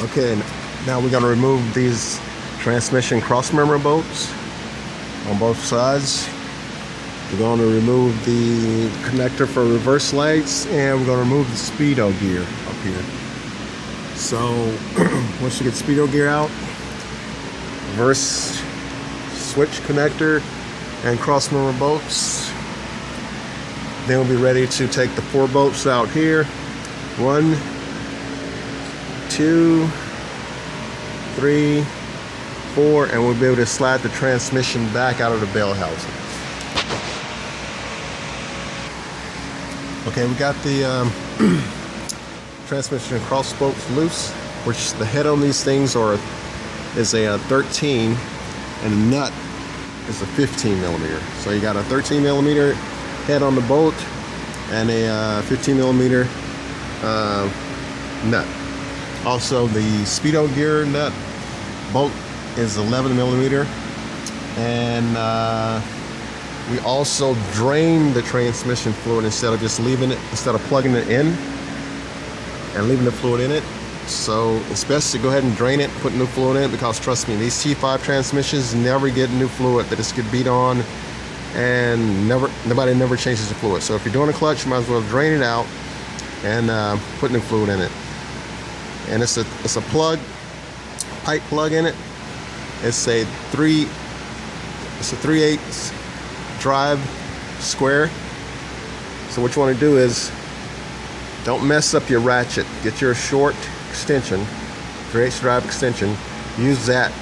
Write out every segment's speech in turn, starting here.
Okay, now we're going to remove these transmission cross member bolts on both sides. We're going to remove the connector for reverse lights, and we're going to remove the speedo gear up here. So once you get speedo gear out, reverse switch connector and cross member bolts, then we'll be ready to take the 4 bolts out here. 1, 2, 3, 4, and we'll be able to slide the transmission back out of the bell housing. Okay, we got the transmission cross bolts loose, which the head on these things is a 13 and the nut is a 15 millimeter. So you got a 13 millimeter head on the bolt and a 15 millimeter nut. Also, the speedo gear nut bolt is 11 millimeter, and we also drain the transmission fluid instead of plugging it in and leaving the fluid in it. So it's best to go ahead and drain it, put new fluid in it, because trust me, these T5 transmissions never get new fluid. They just get beat on, and nobody never changes the fluid. So if you're doing a clutch, you might as well drain it out and put new fluid in it. And it's a pipe plug in it. It's a 3/8 drive square. So what you want to do is don't mess up your ratchet. Get your short extension, 3/8 drive extension. Use that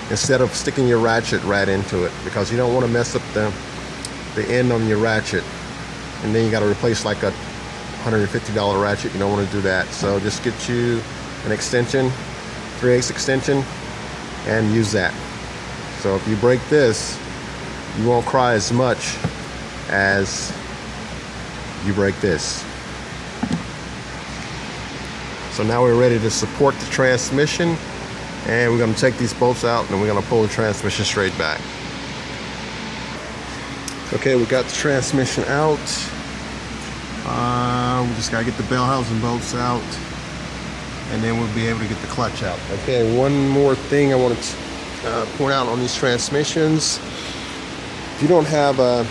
instead of sticking your ratchet right into it, because you don't want to mess up the end on your ratchet, and then you got to replace like a $150 ratchet. You don't want to do that. So just get you an extension, 3/8 extension, and use that. So if you break this, you won't cry as much as you break this. So now we're ready to support the transmission, and we're going to take these bolts out and we're going to pull the transmission straight back. Okay, we got the transmission out. We just got to get the bell housing bolts out, and then we'll be able to get the clutch out. Okay, one more thing I want to point out on these transmissions. If you don't have a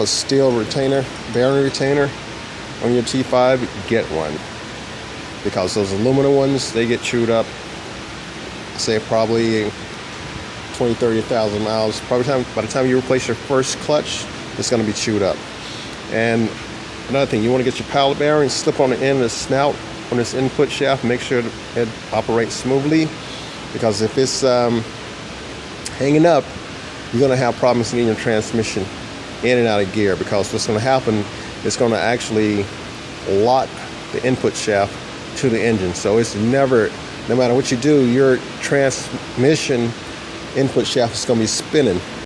steel retainer, bearing retainer on your T5, get one, because those aluminum ones, they get chewed up, say probably 20-30,000 miles. By the time you replace your first clutch, it's going to be chewed up. And another thing, you want to get your pallet bearing, slip on the end of the snout on this input shaft, make sure it operates smoothly, because if it's hanging up, you're going to have problems getting your transmission in and out of gear, because what's going to happen, it's going to actually lock the input shaft to the engine. So it's never, no matter what you do, your transmission input shaft is going to be spinning.